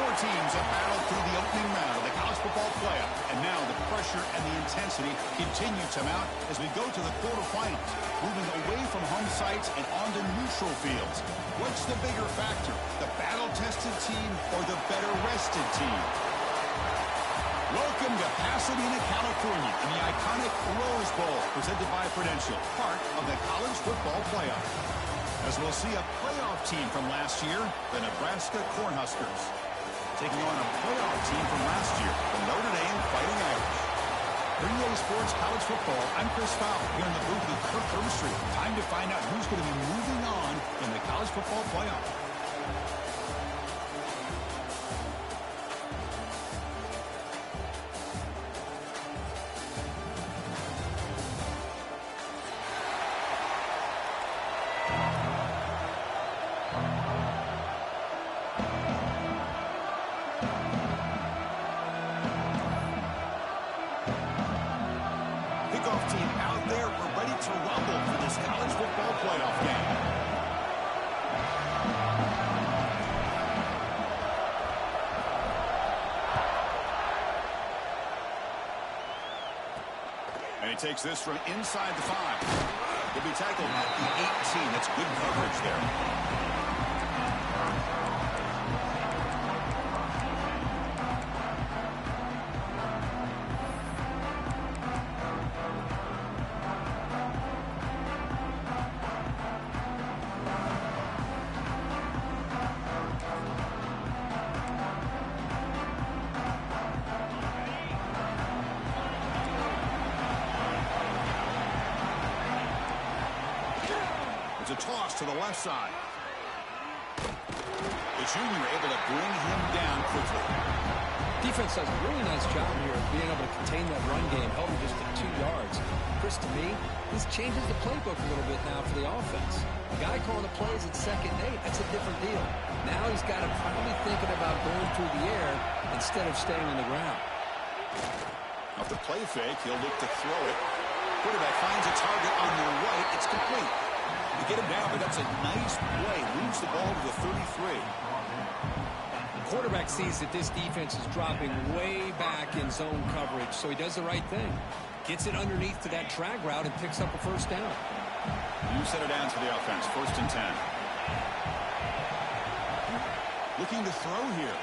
Four teams have battled through the opening round of the college football playoff, and now the pressure and the intensity continue to mount as we go to the quarterfinals, moving away from home sites and onto neutral fields. What's the bigger factor, the battle-tested team or the better-rested team? Welcome to Pasadena, California, in the iconic Rose Bowl, presented by Prudential, part of the college football playoff. As we'll see a playoff team from last year, the Nebraska Cornhuskers, taking on a playoff team from last year, the Notre Dame Fighting Irish. For EA Sports College Football, I'm Chris Fowler, here in the booth with Kirk Herbstreit. Time to find out who's going to be moving on in the college football playoff. Team out there, we're ready to rumble for this college football playoff game. And he takes this from inside the 5. He'll be tackled at the 18. That's good coverage there. It's a toss to the left side. The junior able to bring him down quickly. Defense does a really nice job here of being able to contain that run game, held him just at 2 yards. Chris, to me, this changes the playbook a little bit now for the offense. The guy calling the plays at 2nd and 8, that's a different deal. Now he's got him probably thinking about going through the air instead of staying on the ground. Off the play fake, he'll look to throw it. Quarterback finds a target on the right. It's complete. You get him down, but that's a nice play. Moves the ball to the 33. Quarterback sees that this defense is dropping way back in zone coverage, so he does the right thing. Gets it underneath to that drag route and picks up a first down. You set it down to the offense. 1st and 10. Looking to throw here.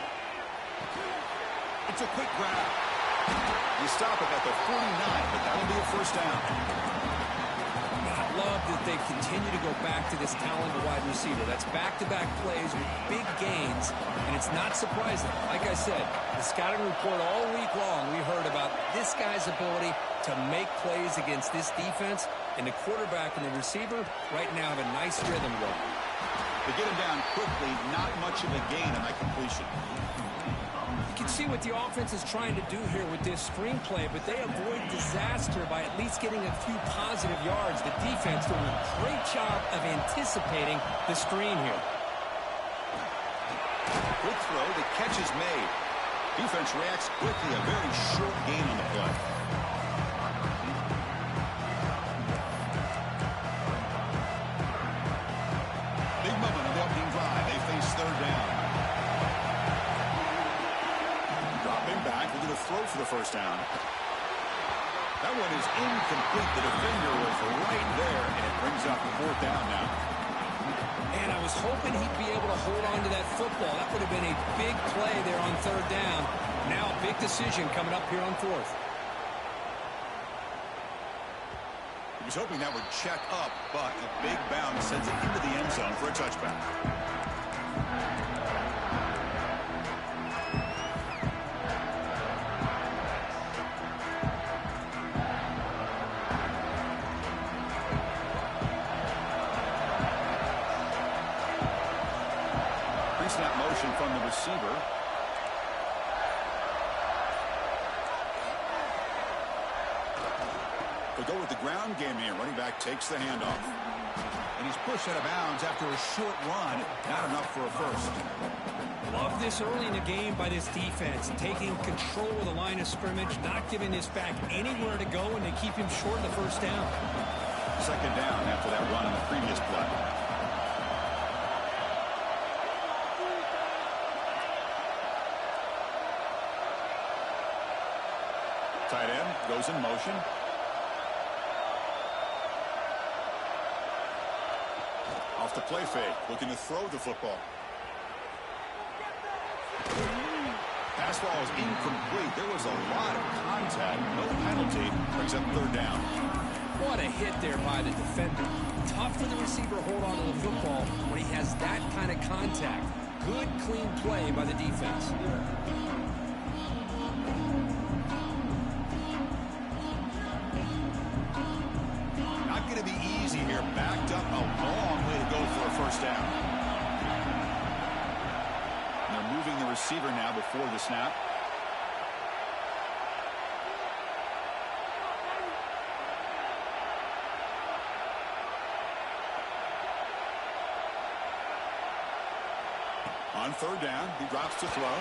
It's a quick grab. You stop it at the 49, but that'll be a first down. I love that they continue to go back to this talented wide receiver. That's back-to-back plays with big gains, and it's not surprising. Like I said, the scouting report all week long, we heard about this guy's ability to make plays against this defense, and the quarterback and the receiver right now have a nice rhythm going. They get him down quickly, not much of a gain on that completion. You can see what the offense is trying to do here with this screenplay, but they avoid disaster by at least getting a few positive yards. The defense doing a great job of anticipating the screen here. Good throw. The catch is made. Defense reacts quickly. A very short gain on the play. Big moment on the opening drive. They face 3rd down. Back, we're going to throw for the first down. That one is incomplete. The defender was right there, and it brings up the 4th down now. And I was hoping he'd be able to hold on to that football. That would have been a big play there on 3rd down. Now a big decision coming up here on 4th. He was hoping that would check up, but a big bounce sends it into the end zone for a touchback. Pre-snap motion from the receiver. They go with the ground game here. Running back takes the handoff. And he's pushed out of bounds after a short run. Not enough for a first. Love this early in the game by this defense. Taking control of the line of scrimmage, not giving this back anywhere to go, and they keep him short of the first down. 2nd down after that run on the previous play. Tight end goes in motion. Off the play fake, looking to throw the football. Pass ball is incomplete. There was a lot of contact. No penalty. Brings up third down. What a hit there by the defender. Tough for the receiver to hold on to the football when he has that kind of contact. Good, clean play by the defense. Not going to be easy here. Backed up, a long way to go for a first down. They're moving the receiver now before the snap. On third down, he drops to throw.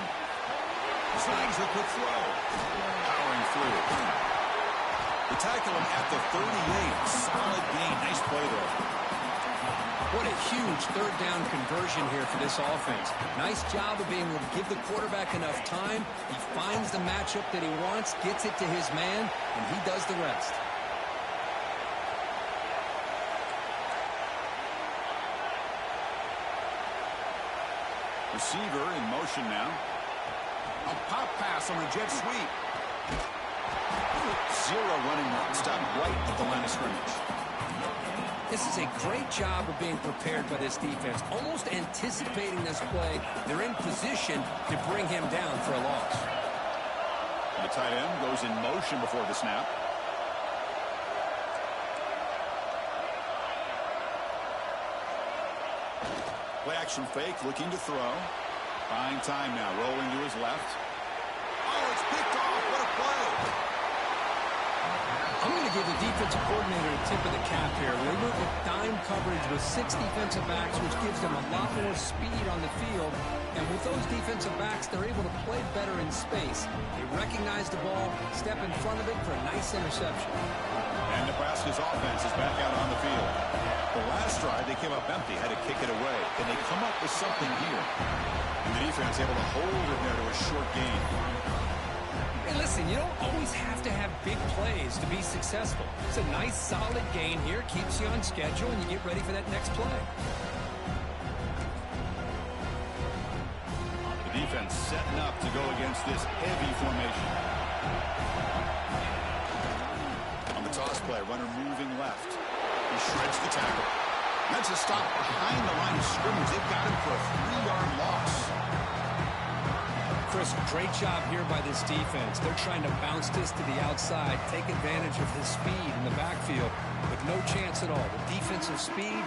Snags a quick throw. Powering through. They tackle him at the 38. Solid gain. Nice play there. What a huge third down conversion here for this offense. Nice job of being able to give the quarterback enough time. He finds the matchup that he wants, gets it to his man, and he does the rest. Receiver in motion now. A pop pass on a jet sweep. Zero running route. Stop right at the line of scrimmage. This is a great job of being prepared by this defense. Almost anticipating this play. They're in position to bring him down for a loss. The tight end goes in motion before the snap. Play action fake, looking to throw. Buying time now, rolling to his left. Oh, it's picked off. What a play. I'm going to give the defensive coordinator a tip of the cap here. They went with dime coverage with 6 defensive backs, which gives them a lot more speed on the field. And with those defensive backs, they're able to play better in space. They recognize the ball, step in front of it for a nice interception. And Nebraska's offense is back out on the field. The last drive, they came up empty, had to kick it away. Can they come up with something here? And the defense able to hold it there to a short gain. Hey, listen, you don't always have to have big plays to be successful. It's a nice, solid gain here. Keeps you on schedule, and you get ready for that next play. The defense setting up to go against this heavy formation. On the toss play, runner moving left. He shreds the tackle. That's a stop behind the line of scrimmage. They've got him for a 3-yard loss. Chris, great job here by this defense. They're trying to bounce this to the outside, take advantage of his speed in the backfield, with no chance at all. The defensive speed,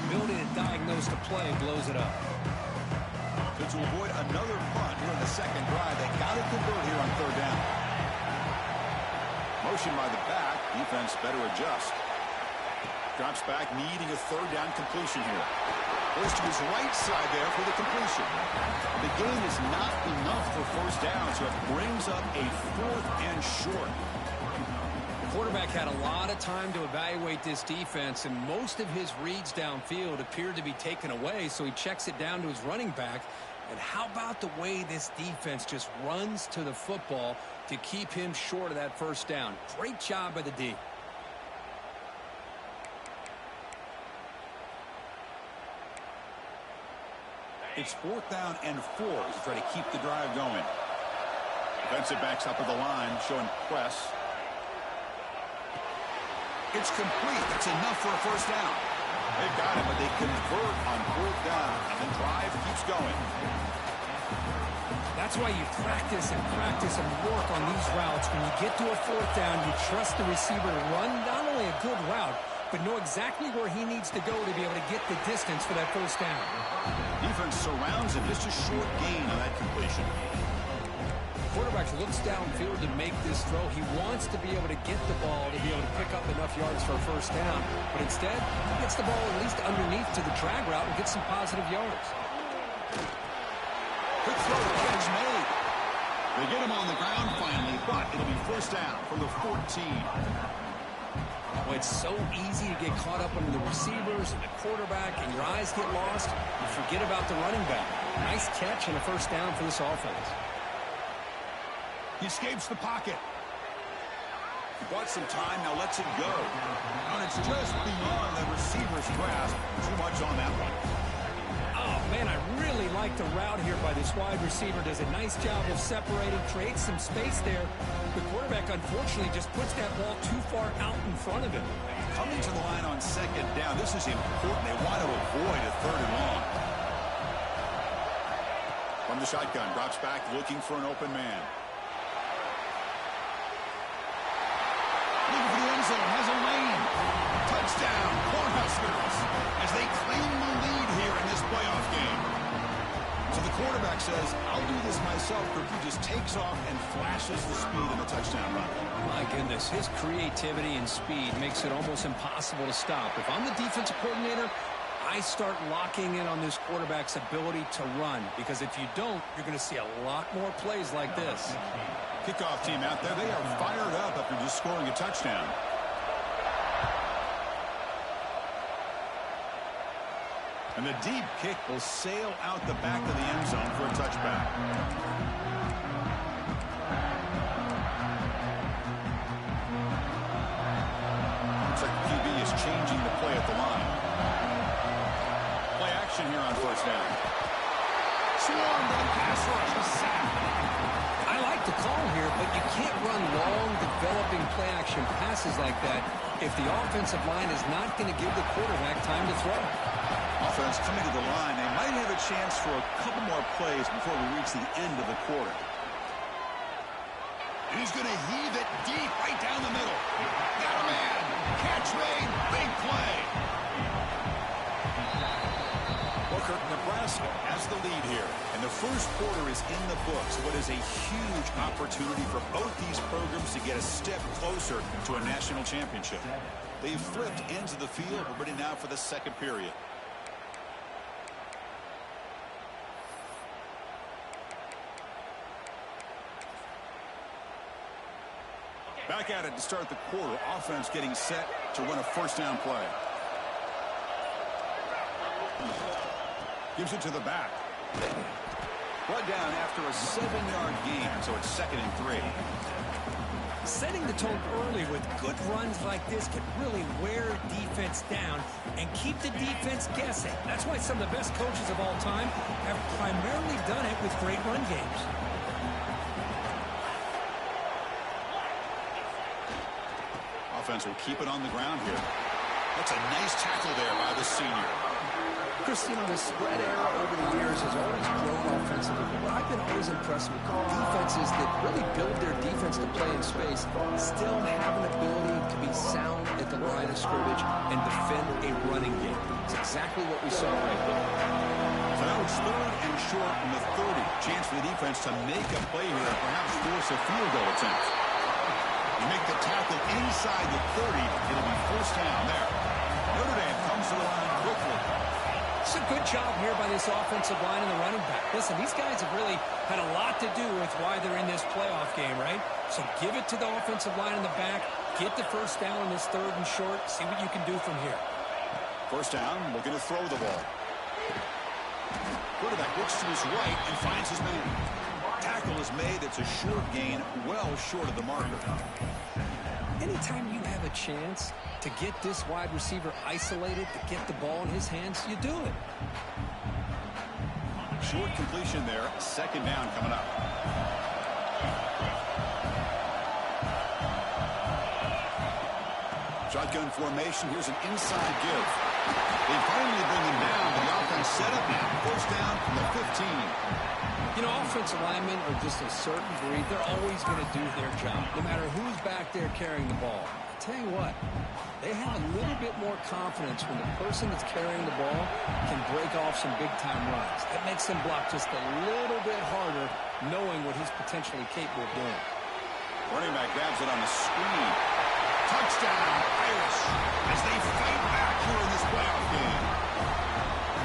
ability to diagnose the play, blows it up. So to avoid another punt here in the second drive, they got to convert here on third down. Motion by the back. Defense better adjust. Drops back, needing a third down completion here. Goes to his right side there for the completion. The gain is not enough for first down, so it brings up a 4th and short. The quarterback had a lot of time to evaluate this defense, and most of his reads downfield appeared to be taken away, so he checks it down to his running back. And how about the way this defense just runs to the football to keep him short of that first down? Great job by the D. It's 4th down and 4 to try to keep the drive going. Defensive backs up at the line, showing press. It's complete. That's enough for a first down. They've got it, but they convert on 4th down, and the drive keeps going. That's why you practice and work on these routes. When you get to a 4th down, you trust the receiver to run not only a good route, but know exactly where he needs to go to be able to get the distance for that first down. Defense surrounds him. Just a short gain on that completion. Quarterback looks downfield to make this throw. He wants to be able to get the ball to be able to pick up enough yards for a first down. But instead, he gets the ball at least underneath to the drag route and gets some positive yards. Quick throw, catch made. They get him on the ground finally, but it'll be first down from the 14. Well, it's so easy to get caught up under the receivers and the quarterback, and your eyes get lost. You forget about the running back. Nice catch and a first down for this offense. He escapes the pocket. He bought some time, now lets it go. And it's just beyond the receiver's grasp. Too much on that one. Oh, man, I really like the route here by this wide receiver. Does a nice job of separating, creates some space there. The quarterback, unfortunately, just puts that ball too far out in front of him. Coming to the line on second down, this is important. They want to avoid a third and long. From the shotgun, drops back, looking for an open man. Looking for the end zone, has a lane. Touchdown, Cornhuskers, as they claim the lead here in this playoff game. So the quarterback says, I'll do this myself, but he just takes off and flashes the speed in the touchdown run. My goodness, his creativity and speed makes it almost impossible to stop. If I'm the defensive coordinator, I start locking in on this quarterback's ability to run, because if you don't, you're going to see a lot more plays like this. Kickoff team out there, they are fired up after just scoring a touchdown. And the deep kick will sail out the back of the end zone for a touchback. Looks like the QB is changing the play at the line. Play action here on first down. Swarm to the pass rush. A sack. I like the call here, but you can't run long, developing play-action passes like that if the offensive line is not going to give the quarterback time to throw. Offense coming to the line. They might have a chance for a couple more plays before we reach the end of the quarter. And he's going to heave it deep right down the middle. Got a man. Catch made. Big play. Booker, Nebraska has the lead here. And the first quarter is in the books. What is a huge opportunity for both these programs to get a step closer to a national championship. They've flipped ends of the field. We're ready now for the second period. Back at it to start the quarter. Offense getting set to run a first down play. Gives it to the back. Brought down after a 7-yard gain, so it's 2nd and 3. Setting the tone early with good runs like this can really wear defense down and keep the defense guessing. That's why some of the best coaches of all time have primarily done it with great run games. Offense will keep it on the ground here. That's a nice tackle there by the senior. Chris, you know, the spread era over the years has always grown offensively. But what I've been always impressed with defenses that really build their defense to play in space still have an ability to be sound at the line of scrimmage and defend a running game. It's exactly what we saw right there. So now it's 3rd and short from the 30. Chance for the defense to make a play here and perhaps force a field goal attempt. You make the tackle inside the 30. It'll be first down there. Notre Dame comes to the line quickly. It's a good job here by this offensive line and the running back. Listen, these guys have really had a lot to do with why they're in this playoff game, right? So give it to the offensive line in the back. Get the first down on this 3rd and short. See what you can do from here. First down, looking to throw the ball. Quarterback looks to his right and finds his man. Tackle is made. It's a short gain, well short of the marker. Anytime you have a chance to get this wide receiver isolated, to get the ball in his hands, you do it. Short completion there. 2nd down coming up. Shotgun formation. Here's an inside give. They finally bring him down. The offense set up now. First down from the 15. You know, offensive linemen are just a certain breed. They're always going to do their job, no matter who's back there carrying the ball. I'll tell you what, they have a little bit more confidence when the person that's carrying the ball can break off some big-time runs. That makes them block just a little bit harder, knowing what he's potentially capable of doing. Running back grabs it on the screen. Touchdown, Irish, as they fight back here in this playoff game.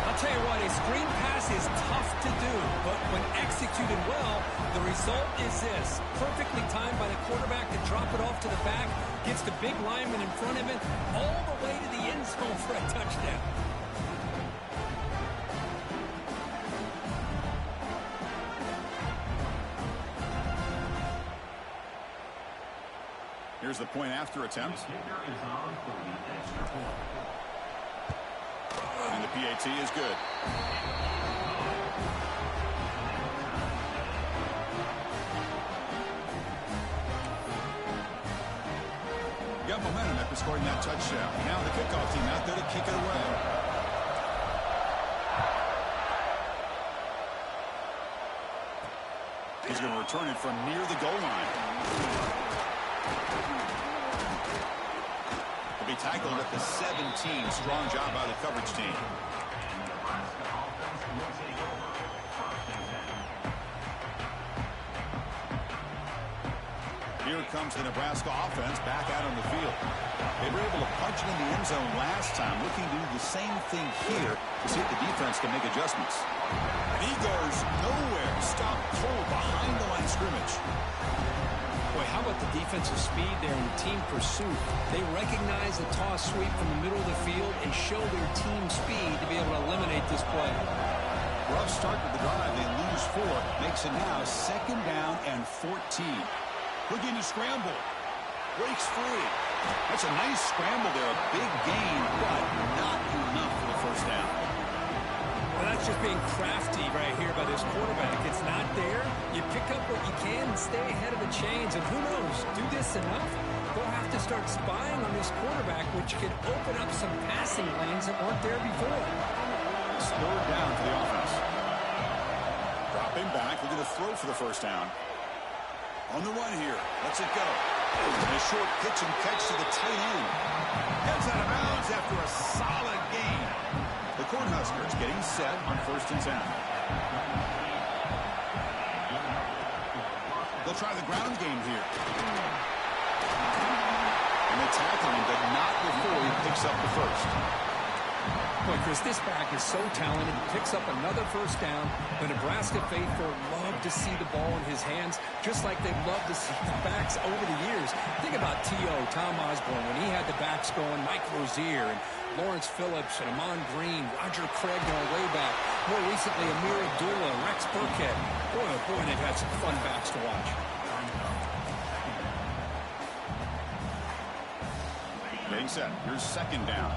I'll tell you what, a screen pass is tough to do, but when executed well, the result is this. Perfectly timed by the quarterback to drop it off to the back, gets the big lineman in front of it, all the way to the end zone for a touchdown. Here's the point after attempt. And the PAT is good. Got momentum after scoring that touchdown. Now the kickoff team out there to kick it away. He's going to return it from near the goal line. He'll be tackled at the 17. Strong job by the coverage team. Here comes the Nebraska offense back out on the field. They were able to punch it in the end zone last time, looking to do the same thing here to see if the defense can make adjustments. And he goes nowhere. Stopped cold behind the line of scrimmage. Boy, how about the defensive speed there in the team pursuit? They recognize the toss sweep from the middle of the field and show their team speed to be able to eliminate this play. Rough start to the drive. They lose 4. Makes it now 2nd down and 14. Looking to scramble. Breaks free. That's a nice scramble there. A big gain, but not enough for the first down. Well, that's just being crafty right here by this quarterback. It's not there. You pick up what you can and stay ahead of the chains. And who knows, do this enough, they'll have to start spying on this quarterback, which could open up some passing lanes that weren't there before. It's 3rd down for the offense. Dropping back, looking to throw for the first down. On the run here. Let's it go. And a short pitch and catch to the tight end. Gets out of bounds after a solid gain. The Cornhuskers getting set on 1st and 10. They'll try the ground game here. And they tackle him, but not before he picks up the first. Boy, Chris, this back is so talented. He picks up another first down. The Nebraska faithful love to see the ball in his hands, just like they've loved to see the backs over the years. Think about T.O., Tom Osborne, when he had the backs going, Mike Rozier, and Lawrence Phillips, and Amon Green, Roger Craig going way back. More recently, Amir Abdullah, Rex Burkhead. Boy, oh boy, they've had some fun backs to watch. Getting set. Here's 2nd down.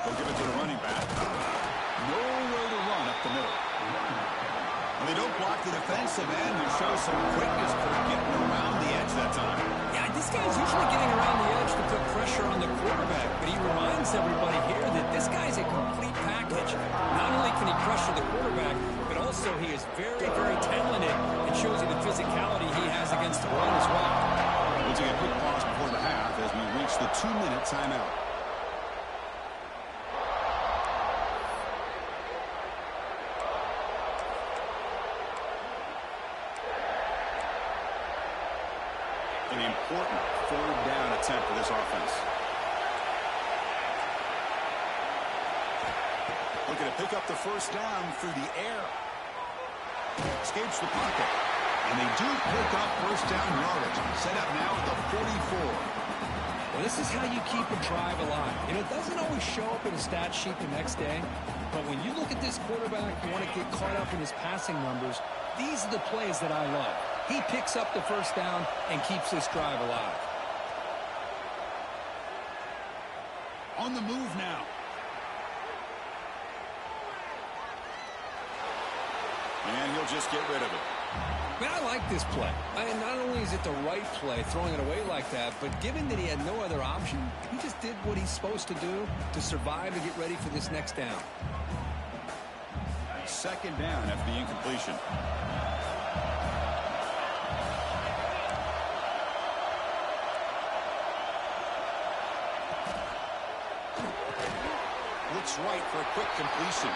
They'll give it to the running back. Nowhere to run up the middle. And they don't block the defensive end and show some quickness for getting around the edge that time. Yeah, this guy's usually getting around the edge to put pressure on the quarterback, but he reminds everybody here that this guy's a complete package. Not only can he pressure the quarterback, but also he is very, very talented and shows you the physicality he has against the run as well. We'll take a quick pause before the half as we reach the 2-minute timeout. An important 3rd down attempt for this offense. Looking to pick up the first down through the air. Escapes the pocket. And they do pick up first down yardage. Set up now at the 44. Well, this is how you keep a drive alive. You know, it doesn't always show up in a stat sheet the next day, but when you look at this quarterback, you want to get caught up in his passing numbers. These are the plays that I love. He picks up the first down and keeps this drive alive. On the move now. And he'll just get rid of it. Man, I like this play. Not only is it the right play, throwing it away like that, but given that he had no other option, he just did what he's supposed to do to survive and get ready for this next down. 2nd down after the incompletion. Looks right for a quick completion.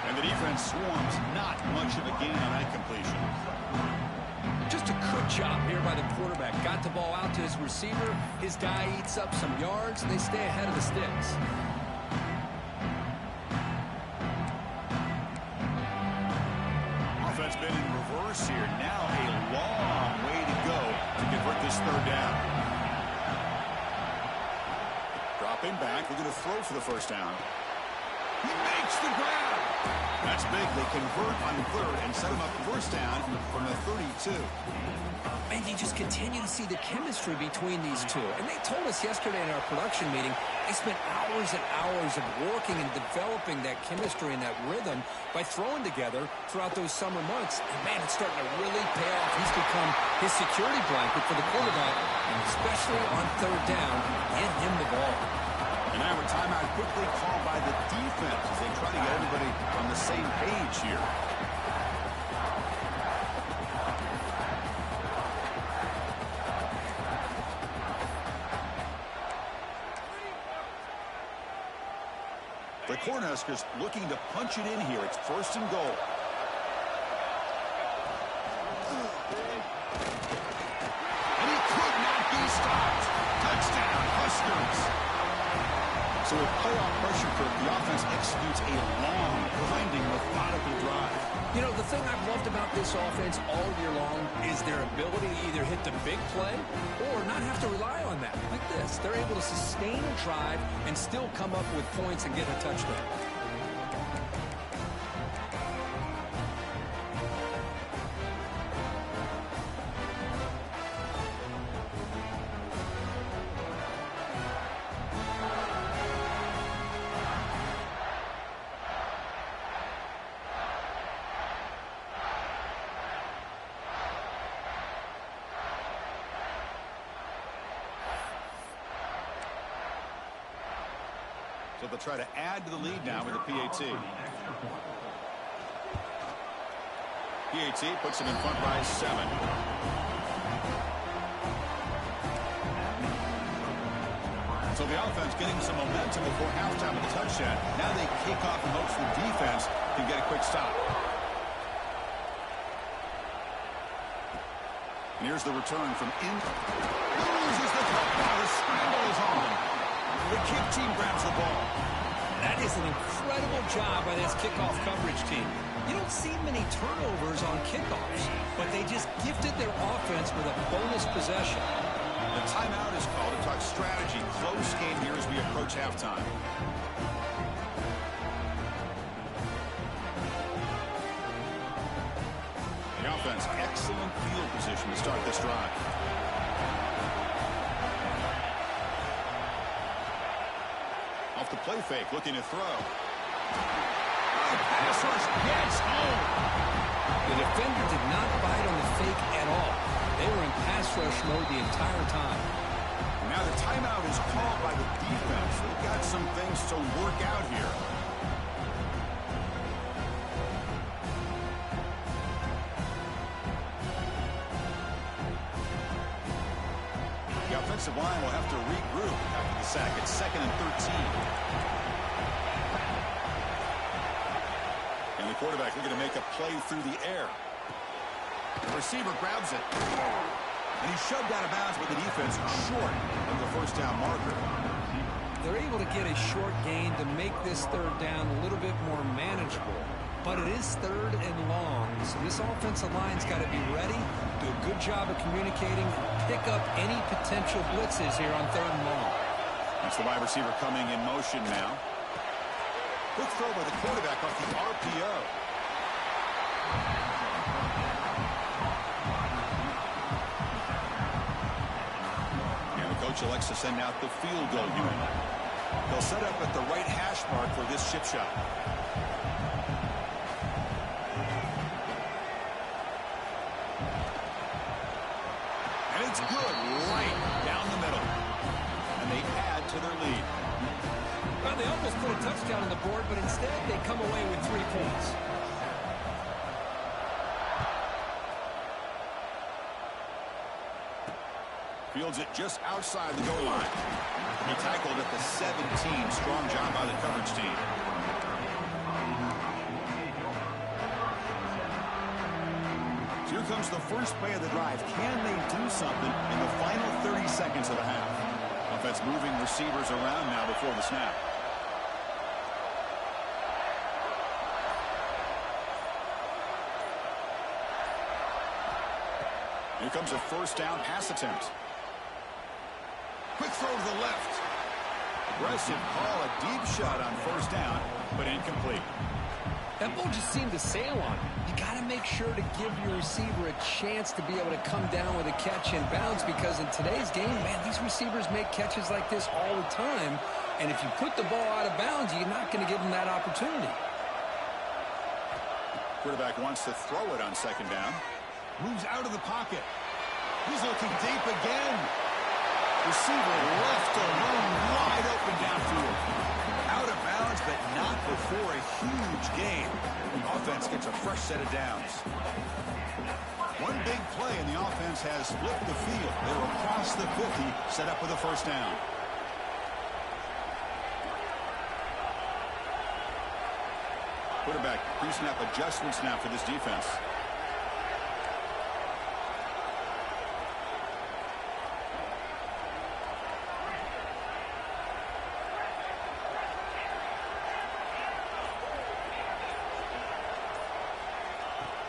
And the defense swarms. Not much of a gain on that completion. Just a good job here by the quarterback. Got the ball out to his receiver. His guy eats up some yards, and they stay ahead of the sticks. Offense been in reverse here. Now a long way to go to convert this 3rd down. Dropping back. We're going to throw for the first down. He makes the grab. That's big. They convert on third and set him up first down from the 32. And you just continue to see the chemistry between these two. And they told us yesterday in our production meeting, they spent hours and hours of working and developing that chemistry and that rhythm by throwing together throughout those summer months. And, man, it's starting to really pay off. He's become his security blanket for the quarterback, and especially on third down, get him the ball. And now a timeout quickly called by the defense as they try to get everybody on the same page here. The Cornhuskers looking to punch it in here. It's first and goal. And he could not be stopped. Touchdown, Huskers. So with playoff pressure curve, the offense executes a long, grinding, methodical drive. You know, the thing I've loved about this offense all year long is their ability to either hit the big play or not have to rely on that. Like this, they're able to sustain a drive and still come up with points and get a touchdown. So they'll try to add to the lead now with the PAT. PAT puts them in front by 7. So the offense getting some momentum before halftime with a touchdown. Now they kick off in hopes the defense can get a quick stop. And here's the return from loses the football. The scramble is on. The kick team grabs the ball. That is an incredible job by this kickoff coverage team. You don't see many turnovers on kickoffs, but they just gifted their offense with a bonus possession. The timeout is called to talk strategy. Close game here as we approach halftime. The offense, excellent field position to start this drive. Off the play fake, looking to throw. Pass rush gets home. The defender did not bite on the fake at all. They were in pass rush mode the entire time. Now the timeout is called by the defense. They've got some things to work out here. The offensive line will have to regroup after the sack. It's 2nd and 13. And the quarterback looking to make a play through the air. The receiver grabs it. And he's shoved out of bounds with the defense short of the first down marker. They're able to get a short gain to make this third down a little bit more manageable. But it is 3rd and long, so this offensive line's got to be ready, do a good job of communicating, pick up any potential blitzes here on 3rd and long. That's the wide receiver coming in motion now. Quick throw by the quarterback off the RPO. And the coach elects to send out the field goal unit. They'll set up at the right hash mark for this chip shot. And it's good right down the middle. And they add to their lead. Well, they almost put a touchdown on the board, but instead they come away with 3 points. Fields it just outside the goal line. He tackled at the 17. Strong job by the coverage team. So here comes the first play of the drive. Can they do something in the final 30 seconds of the half? Offense moving receivers around now before the snap. Here comes a first down pass attempt. Quick throw to the left. Aggressive call, a deep shot on first down, but incomplete. That ball just seemed to sail on him. You got to make sure to give your receiver a chance to be able to come down with a catch in bounds, because in today's game, man, these receivers make catches like this all the time. And if you put the ball out of bounds, you're not going to give them that opportunity. Quarterback wants to throw it on second down. Moves out of the pocket. He's looking deep again. Receiver left alone, wide open downfield. Out of bounds, but not before a huge gain. The offense gets a fresh set of downs. One big play, and the offense has flipped the field. They're across the 50, set up with a first down. Quarterback pre-snap adjustments now for this defense.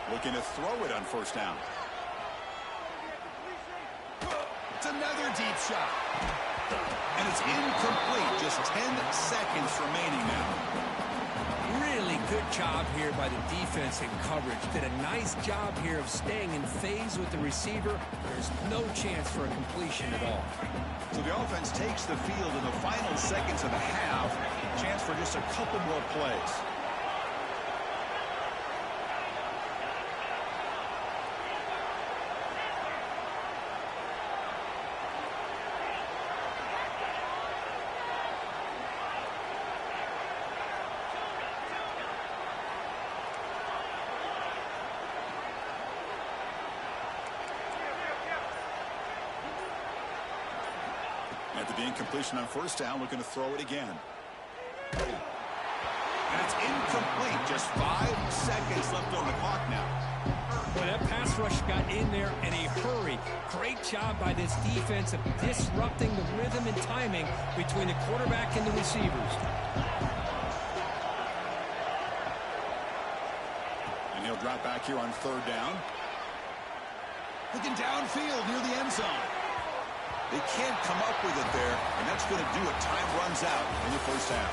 Looking to throw it on first down. It's another deep shot. And it's incomplete. Just 10 seconds remaining now. Really good job here by the defense in coverage. Did a nice job here of staying in phase with the receiver. There's no chance for a completion at all. So the offense takes the field in the final seconds of the half. Chance for just a couple more plays. After the incompletion on first down, looking to throw it again. And it's incomplete. Just 5 seconds left on the clock now. Boy, that pass rush got in there in a hurry. Great job by this defense of disrupting the rhythm and timing between the quarterback and the receivers. And he'll drop back here on third down. Looking downfield near the end zone. They can't come up with it there, and that's going to do it. Time runs out in the first half.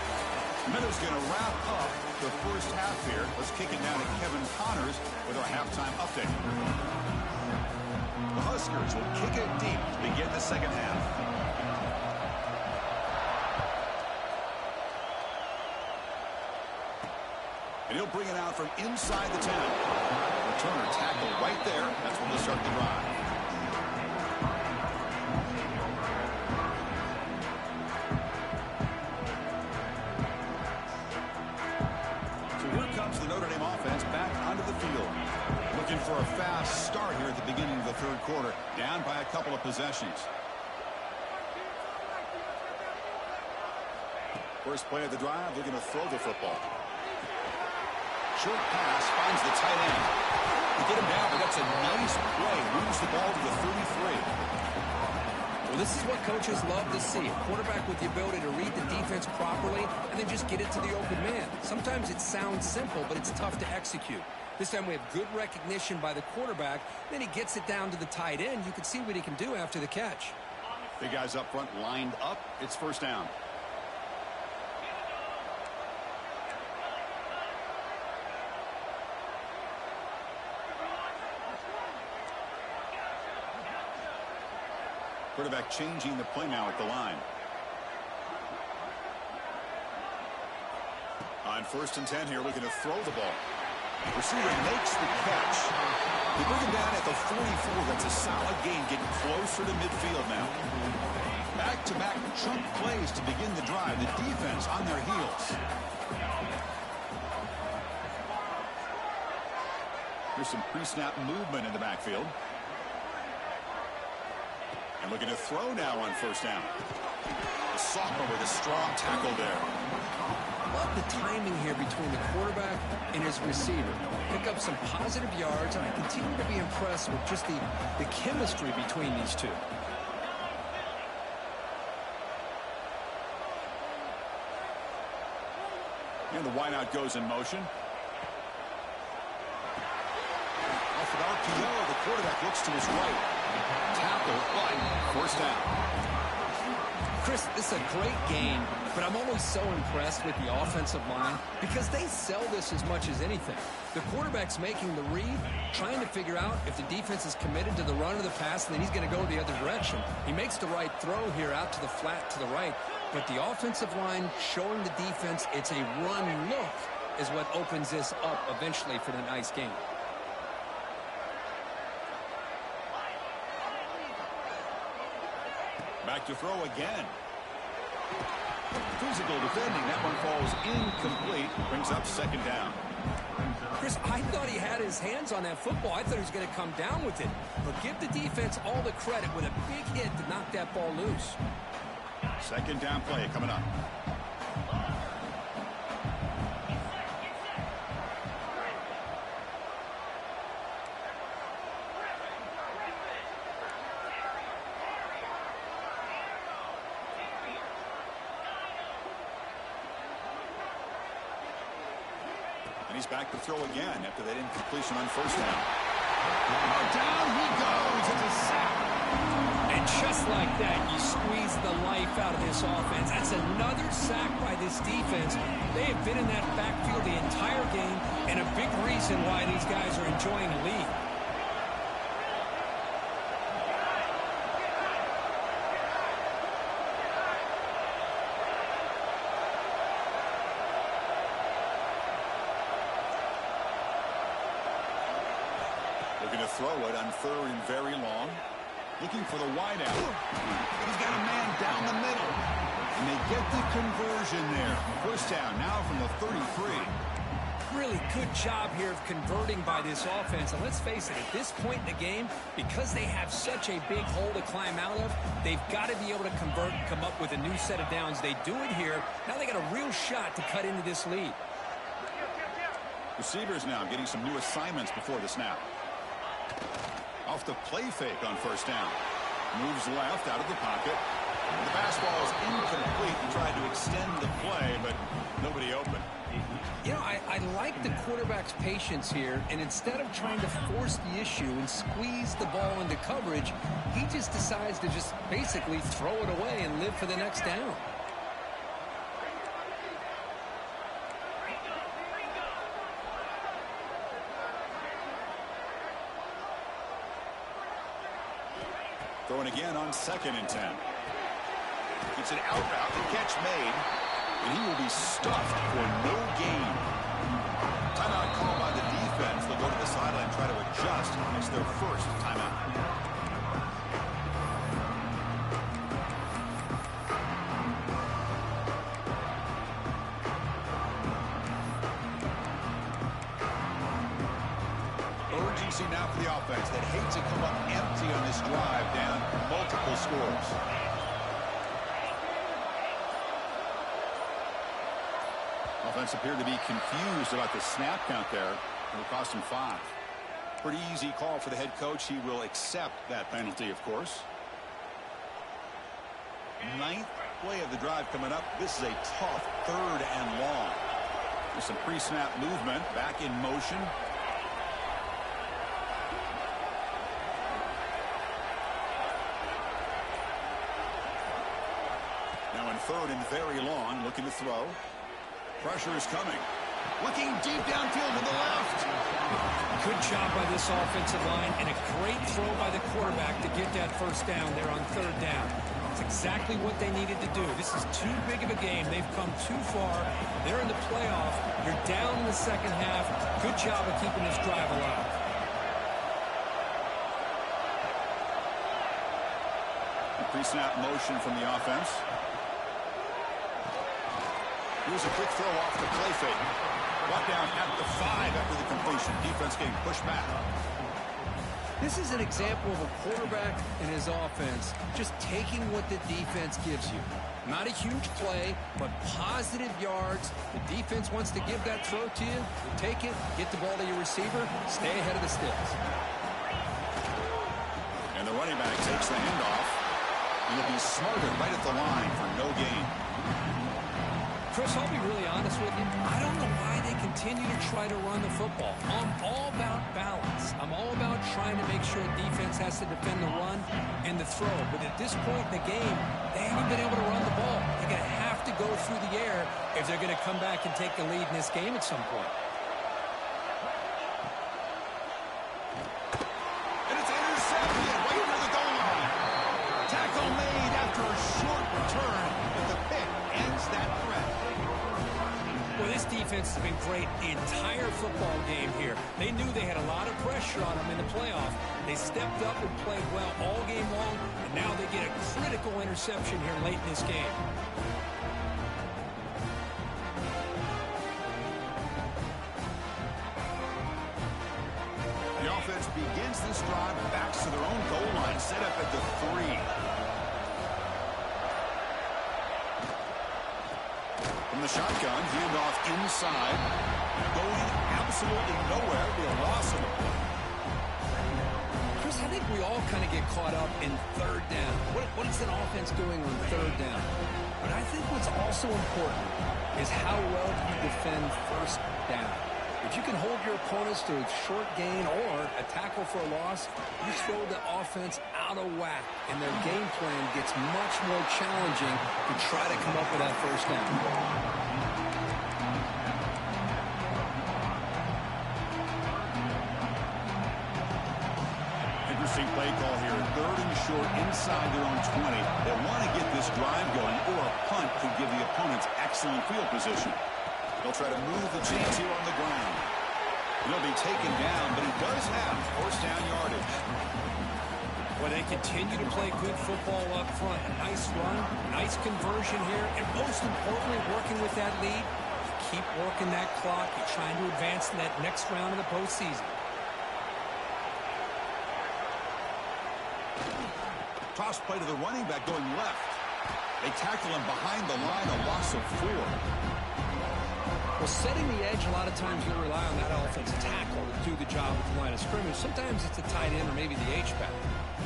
Meadows going to wrap up the first half here. Let's kick it down to Kevin Connors with our halftime update. The Huskers will kick it deep to begin the second half. And he'll bring it out from inside the 10. Returner tackle right there. That's when they'll start the drive. The Notre Dame offense back onto the field. Looking for a fast start here at the beginning of the third quarter. Down by a couple of possessions. First play of the drive, looking to throw the football. Short pass finds the tight end. They get him down, but that's a nice play. Moves the ball to the 33. Well, this is what coaches love to see. A quarterback with the ability to read the defense properly and then just get it to the open man. Sometimes it sounds simple, but it's tough to execute. This time we have good recognition by the quarterback. Then he gets it down to the tight end. You can see what he can do after the catch. Big guys up front lined up. It's first down. Quarterback changing the play now at the line. On first and 10 here, looking to throw the ball. Receiver makes the catch. They bring him down at the 44. That's a solid gain, getting closer to midfield now. Back-to-back chunk plays to begin the drive. The defense on their heels. Here's some pre-snap movement in the backfield. And looking to throw now on first down. The sophomore with a strong tackle there. Love the timing here between the quarterback and his receiver. Pick up some positive yards, and I continue to be impressed with just the chemistry between these two. And the wideout goes in motion. Off an RPO, the quarterback looks to his right. Tackle, but first down. Chris, this is a great game, but I'm always so impressed with the offensive line because they sell this as much as anything. The quarterback's making the read, trying to figure out if the defense is committed to the run or the pass, and then he's going to go the other direction. He makes the right throw here out to the flat to the right, but the offensive line showing the defense it's a run look is what opens this up eventually for the nice game. Back to throw again. Physical defending. That one falls incomplete. Brings up second down. Chris, I thought he had his hands on that football. I thought he was going to come down with it. But give the defense all the credit with a big hit to knock that ball loose. Second down play coming up. And he's back to throw again after that incompletion on first down. Down he goes. It's a sack. And just like that, you squeeze the life out of this offense. That's another sack by this defense. They have been in that backfield the entire game, and a big reason why these guys are enjoying the lead. Looking to throw it on third and very long. Looking for the wideout. He's got a man down the middle. And they get the conversion there. First down now from the 33. Really good job here of converting by this offense. And let's face it, at this point in the game, because they have such a big hole to climb out of, they've got to be able to convert and come up with a new set of downs. They do it here. Now they got a real shot to cut into this lead. Receivers now getting some new assignments before the snap. Off the play fake on first down. Moves left out of the pocket. The pass ball is incomplete. He tried to extend the play, but nobody open. You know, I like the quarterback's patience here, and instead of trying to force the issue and squeeze the ball into coverage, he just decides to just basically throw it away and live for the next down. Throwing again on 2nd and 10. It's an out route. The catch made. And he will be stuffed for no gain. Timeout call by the defense. They'll go to the sideline and try to adjust. It's their first timeout. Urgency now for the offense that hates to come up empty on this drive, down multiple scores. Offense appeared to be confused about the snap count there. It will cost him 5. Pretty easy call for the head coach. He will accept that penalty, of course. 9th play of the drive coming up. This is a tough 3rd and long. There's some pre-snap movement. Back in motion. Now in 3rd and very long, looking to throw. Pressure is coming. Looking deep downfield to the left. Good job by this offensive line, and a great throw by the quarterback to get that first down there on 3rd down. It's exactly what they needed to do. This is too big of a game. They've come too far. They're in the playoff. You're down in the second half. Good job of keeping this drive alive. Pre-snap motion from the offense. Here's a quick throw off the play fake. Brought down at the 5 after the completion. Defense getting pushed back. This is an example of a quarterback and his offense just taking what the defense gives you. Not a huge play, but positive yards. The defense wants to give that throw to you. You take it, get the ball to your receiver, stay ahead of the sticks. And the running back takes the handoff. And he'll be smarter right at the line for no gain. Chris, I'll be really honest with you. I don't know why they continue to try to run the football. I'm all about balance. I'm all about trying to make sure defense has to defend the run and the throw. But at this point in the game, they haven't been able to run the ball. They're going to have to go through the air if they're going to come back and take the lead in this game at some point. And it's intercepted right near the goal line. Tackle made after a short return, but the pick ends that threat. Well, this defense has been great the entire football game here. They knew they had a lot of pressure on them in the playoff. They stepped up and played well all game long, and now they get a critical interception here late in this game. The offense begins this drive, backs to their own goal line, set up at the 3. From the shotgun, hand off inside. Going absolutely nowhere. Be a loss of it. Chris, I think we all kind of get caught up in third down. What is an offense doing on third down? But I think what's also important is how well do you defend first down. If you can hold your opponents to a short gain or a tackle for a loss, you throw the offense out of whack, and their game plan gets much more challenging to try to come up with that first down. Interesting play call here. 3rd and short inside their own 20. They want to get this drive going, or a punt could give the opponents excellent field position. They'll try to move the chains here on the ground. He'll be taken down, but he does have first down yardage. Well, they continue to play good football up front. A nice run, nice conversion here, and most importantly, working with that lead. You keep working that clock. You're trying to advance in that next round of the postseason. Toss play to the running back going left. They tackle him behind the line, a loss of 4. Well, setting the edge, a lot of times you'll rely on that offensive tackle to do the job at the line of scrimmage. Sometimes it's a tight end or maybe the H-back.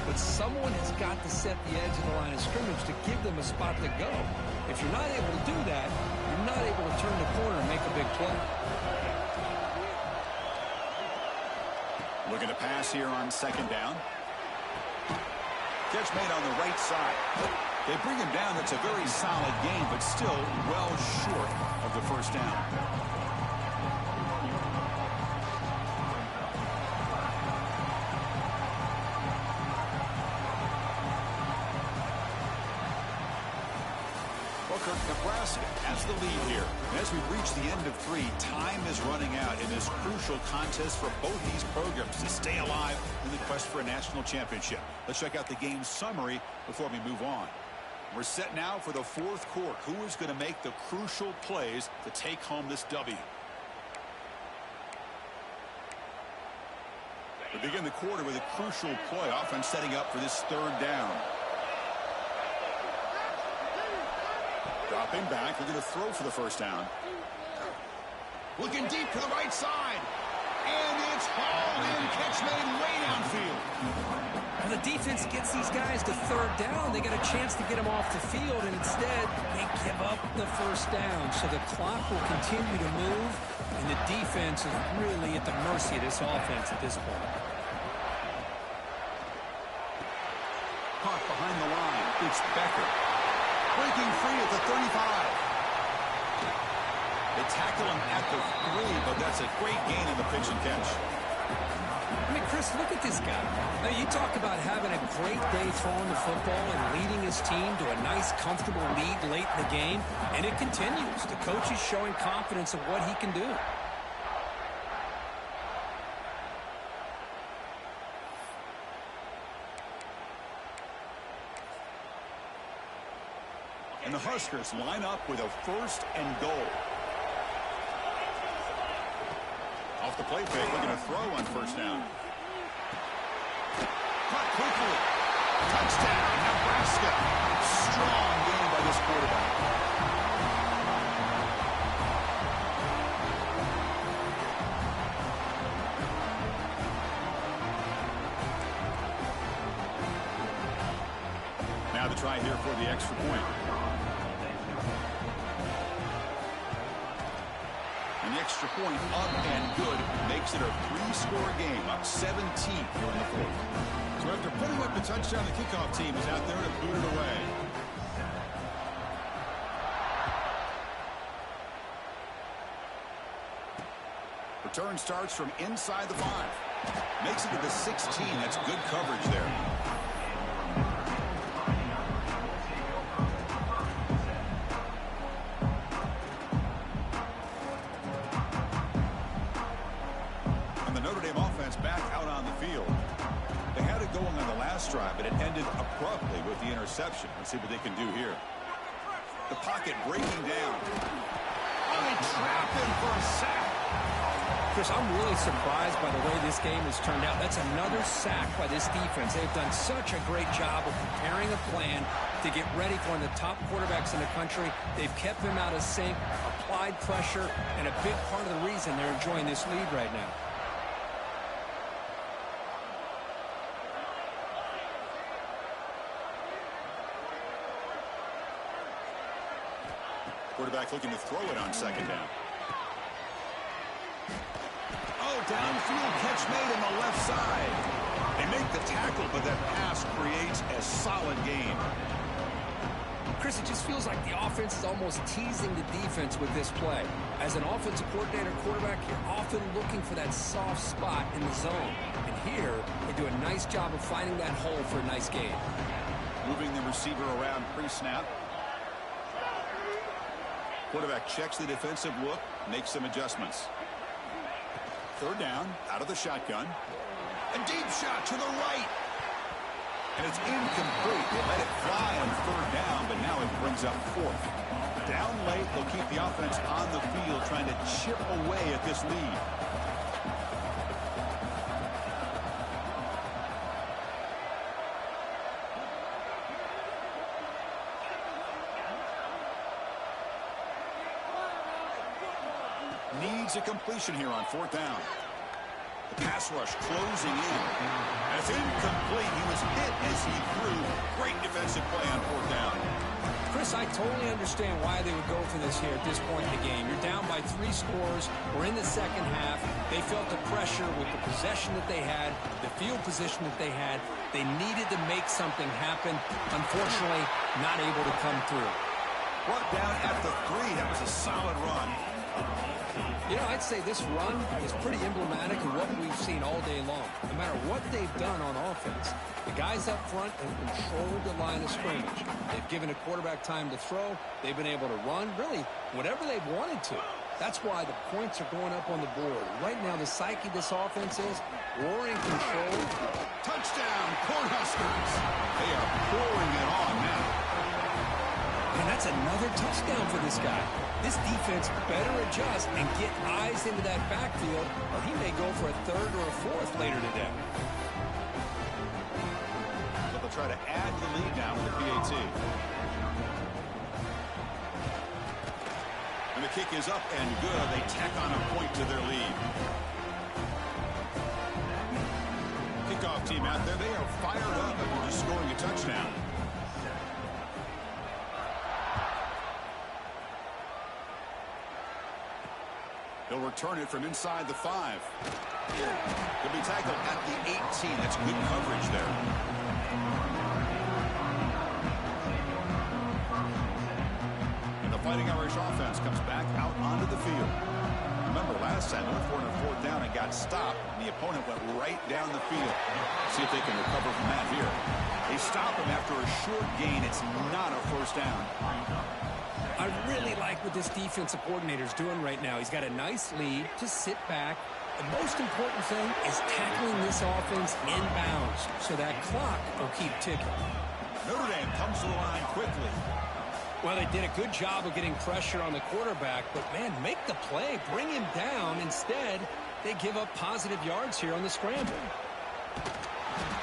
But someone has got to set the edge of the line of scrimmage to give them a spot to go. If you're not able to do that, you're not able to turn the corner and make a big play. Looking to pass here on 2nd down. Catch made on the right side. They bring him down. That's a very solid gain, but still well short of the first down. Nebraska has the lead here. And as we reach the end of 3, time is running out in this crucial contest for both these programs to stay alive in the quest for a national championship. Let's check out the game summary before we move on. We're set now for the 4th quarter. Who is going to make the crucial plays to take home this W? We begin the quarter with a crucial play. Offense setting up for this 3rd down. Dropping back. They're going to throw for the first down. Looking deep to the right side. And it's hauled in. Catch made way downfield. When the defense gets these guys to 3rd down, they get a chance to get them off the field, and instead they give up the first down. So the clock will continue to move, and the defense is really at the mercy of this offense at this point. Caught behind the line. It's Becker. Breaking free at the 35. They tackle him at the 3, but that's a great gain in the pitch and catch. I mean, Chris, look at this guy. Now, you talk about having a great day throwing the football and leading his team to a nice, comfortable lead late in the game, and it continues. The coach is showing confidence of what he can do. And the Huskers line up with a 1st and goal. Off the play fake, looking to throw on 1st down. Caught quickly. Touchdown, Nebraska. Strong game by this quarterback. Now the try here for the extra point. And the extra point up and good. Makes it a 3-score game, up 17 here in the fourth. So after putting up the touchdown, the kickoff team is out there to boot it away. Return starts from inside the 5. Makes it to the 16. That's good coverage there. And the Notre Dame offense back out on the field. They had it going on the last drive, but it ended abruptly with the interception. Let's see what they can do here. The pocket breaking down. Oh, they trapped him for a sack. Chris, I'm really surprised by the way this game has turned out. That's another sack by this defense. They've done such a great job of preparing a plan to get ready for one of the top quarterbacks in the country. They've kept him out of sync, applied pressure, and a big part of the reason they're enjoying this lead right now. Quarterback looking to throw it on second down. Oh, downfield catch made on the left side. They make the tackle, but that pass creates a solid gain. Chris, it just feels like the offense is almost teasing the defense with this play. As an offensive coordinator quarterback, you're often looking for that soft spot in the zone. And here, they do a nice job of finding that hole for a nice gain. Moving the receiver around pre-snap. Quarterback checks the defensive look, makes some adjustments. Third down, out of the shotgun. A deep shot to the right. And it's incomplete. They let it fly on third down, but now it brings up fourth. Down late, they'll keep the offense on the field trying to chip away at this lead. Needs a completion here on fourth down. The pass rush closing in. That's incomplete. He was hit as he threw. Great defensive play on fourth down. Chris, I totally understand why they would go for this here at this point in the game. You're down by 3 scores. We're in the second half. They felt the pressure with the possession that they had, the field position that they had. They needed to make something happen. Unfortunately, not able to come through. Brought down at the 3. That was a solid run. You know, I'd say this run is pretty emblematic of what we've seen all day long. No matter what they've done on offense, the guys up front have controlled the line of scrimmage. They've given a quarterback time to throw. They've been able to run, really, whatever they've wanted to. That's why the points are going up on the board. Right now, the psyche of this offense is we're in control. Touchdown, Cornhuskers. They are pouring it on now. And that's another touchdown for this guy. This defense better adjust and get eyes into that backfield, or he may go for a third or a fourth later today. So they'll try to add to the lead now with the PAT. And the kick is up and good. They tack on a point to their lead. Kickoff team out there. They are fired up after just scoring a touchdown. They'll return it from inside the 5. They'll be tackled at the 18. That's good coverage there. And the Fighting Irish offense comes back out onto the field. Remember, last time, they went for it on fourth down and got stopped, and the opponent went right down the field. See if they can recover from that here. They stop him after a short gain. It's not a first down. I really like what this defensive coordinator is doing right now. He's got a nice lead to sit back. The most important thing is tackling this offense inbounds so that clock will keep ticking. Notre Dame comes to the line quickly. Well, they did a good job of getting pressure on the quarterback, but, man, make the play. Bring him down. Instead, they give up positive yards here on the scramble.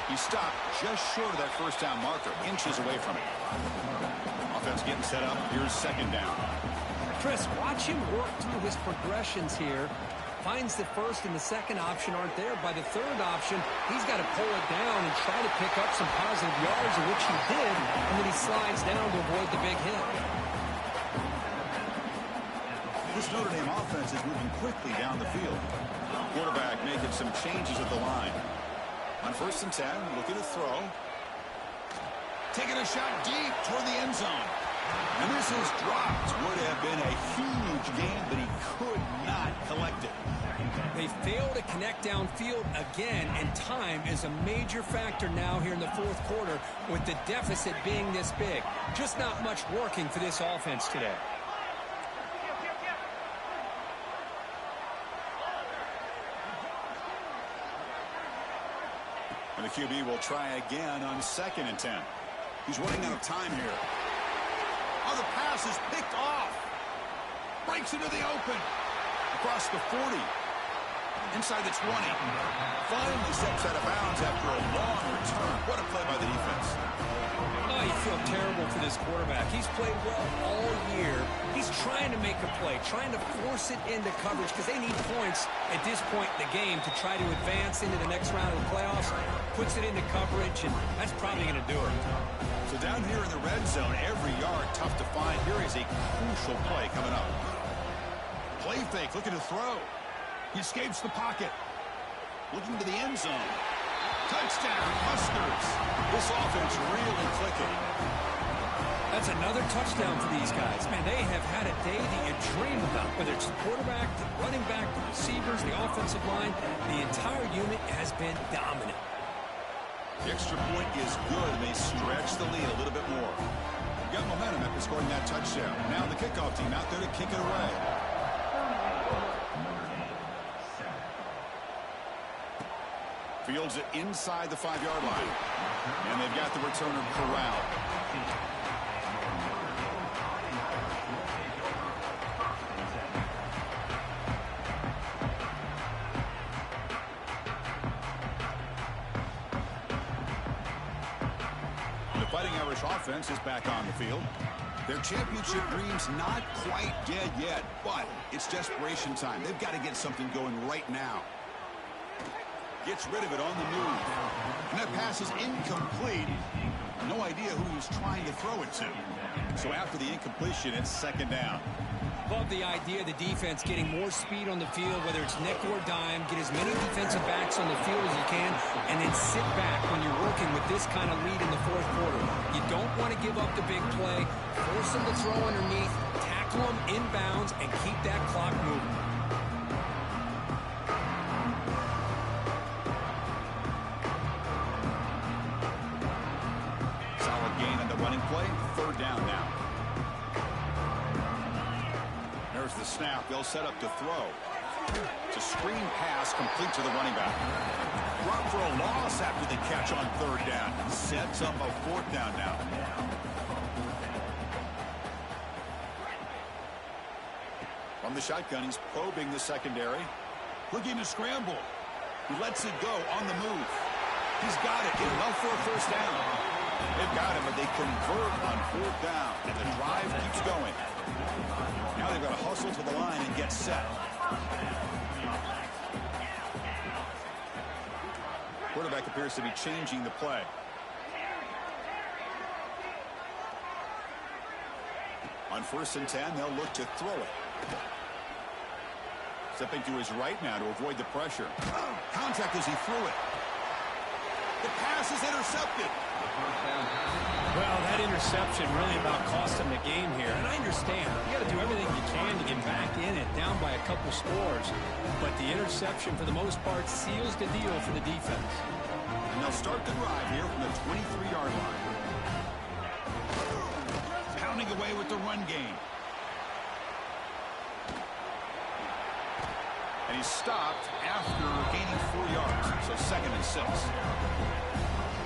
He stopped just short of that first down marker, inches away from it. Offense getting set up. Here's second down. Chris, watch him work through his progressions here. Finds the first and the second option aren't there. By the third option, he's got to pull it down and try to pick up some positive yards, which he did, and then he slides down to avoid the big hit. This Notre Dame offense is moving quickly down the field. Quarterback making some changes at the line. On 1st and 10, looking to throw. Taking a shot deep toward the end zone. And this is dropped. Would have been a huge gain, but he could not collect it. They fail to connect downfield again, and time is a major factor now here in the 4th quarter with the deficit being this big. Just not much working for this offense today. And the QB will try again on 2nd and 10. He's running out of time here. Oh, the pass is picked off. Breaks into the open. Across the 40. Inside the 20. Finally steps out of bounds after a long return. What a play by the defense. Oh, you feel terrible for this quarterback. He's played well all year. He's trying to make a play, trying to force it into coverage because they need points at this point in the game to try to advance into the next round of the playoffs. Puts it into coverage, and that's probably going to do it. So down here in the red zone, every yard tough to find. Here is a crucial play coming up. Play fake, looking to throw. He escapes the pocket. Looking to the end zone. Touchdown, Huskers. This offense really clicking. That's another touchdown for these guys. Man, they have had a day that you dream about. Whether it's the quarterback, the running back, the receivers, the offensive line, the entire unit has been dominant. The extra point is good, and they stretch the lead a little bit more. Got momentum after scoring that touchdown. Now the kickoff team out there to kick it away. Fields it inside the 5-yard line. And they've got the returner corralled. The Fighting Irish offense is back on the field. Their championship dream's not quite dead yet, but it's desperation time. They've got to get something going right now. Gets rid of it on the move. And that pass is incomplete. No idea who he was trying to throw it to. So after the incompletion, it's 2nd down. Love the idea of the defense getting more speed on the field, whether it's nickel or dime, get as many defensive backs on the field as you can, and then sit back when you're working with this kind of lead in the 4th quarter. You don't want to give up the big play, force them to throw underneath, tackle them inbounds, and keep that clock moving. Solid gain on the running play, 3rd down now. There's the snap. They'll set up to throw. It's a screen pass complete to the running back. Drop for a loss after the catch on 3rd down. Sets up a 4th down now. From the shotgun, he's probing the secondary. Looking to scramble. He lets it go on the move. He's got it. Enough for a 1st down. They've got him, but they convert on 4th down. And the drive keeps going. Now they've got to hustle to the line and get set. Quarterback appears to be changing the play. On 1st and 10, they'll look to throw it. Stepping to his right now to avoid the pressure. Contact as he threw it. The pass is intercepted. Well, that interception really about cost them the game here. And I understand. You got to do everything you can to get back in it, down by a couple scores. But the interception, for the most part, seals the deal for the defense. And they'll start the drive here from the 23-yard line. Pounding away with the run game. And he's stopped after gaining 4 yards. So 2nd and 6.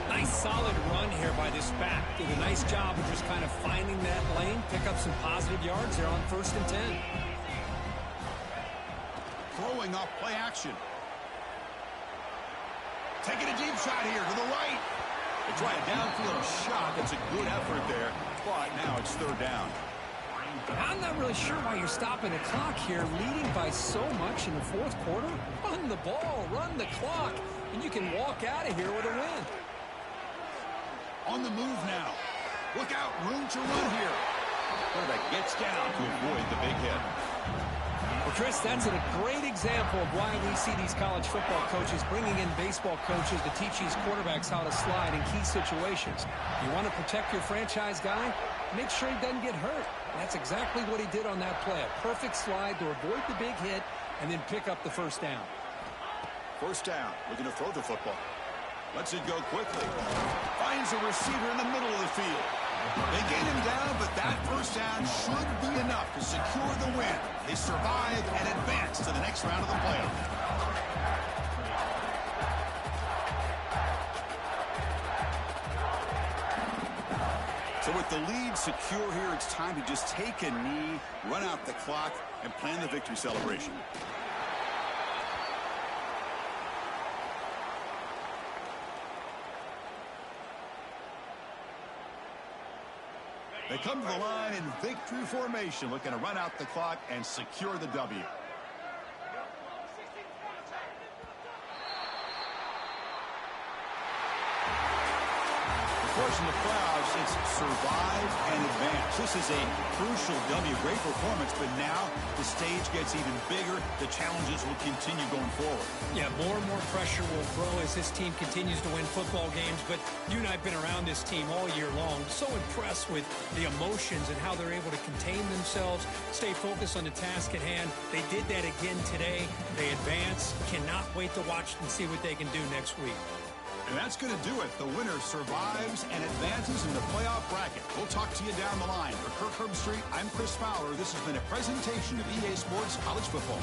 Nice solid run here by this back. Did a nice job of just kind of finding that lane, pick up some positive yards there on 1st and 10. Throwing off play action. Taking a deep shot here to the right. They try a downfield shot. That's a good effort there. But now it's 3rd down. I'm not really sure why you're stopping the clock here, leading by so much in the 4th quarter. Run the ball, run the clock, and you can walk out of here with a win. On the move now. Look out, room to run here. Quarterback gets down to avoid the big hit. Well, Chris, that's a great example of why we see these college football coaches bringing in baseball coaches to teach these quarterbacks how to slide in key situations. You want to protect your franchise guy? Make sure he doesn't get hurt. That's exactly what he did on that play. A perfect slide to avoid the big hit and then pick up the first down. First down, looking to throw the football. Lets it go quickly. Finds a receiver in the middle of the field. They gain him down, but that first down should be enough to secure the win. They survive and advance to the next round of the playoff. So with the lead secure here, it's time to just take a knee, run out the clock, and plan the victory celebration. They come to the line in victory formation, looking to run out the clock and secure the W. Of course, in the playoffs, it's survive and advance. This is a crucial W. Great performance, but now the stage gets even bigger. The challenges will continue going forward. Yeah, more and more pressure will grow as this team continues to win football games. But you and I have been around this team all year long. So impressed with the emotions and how they're able to contain themselves, stay focused on the task at hand. They did that again today. They advance. Cannot wait to watch and see what they can do next week. And that's going to do it. The winner survives and advances in the playoff bracket. We'll talk to you down the line. For Kirk Herbstreit, I'm Chris Fowler. This has been a presentation of EA Sports College Football.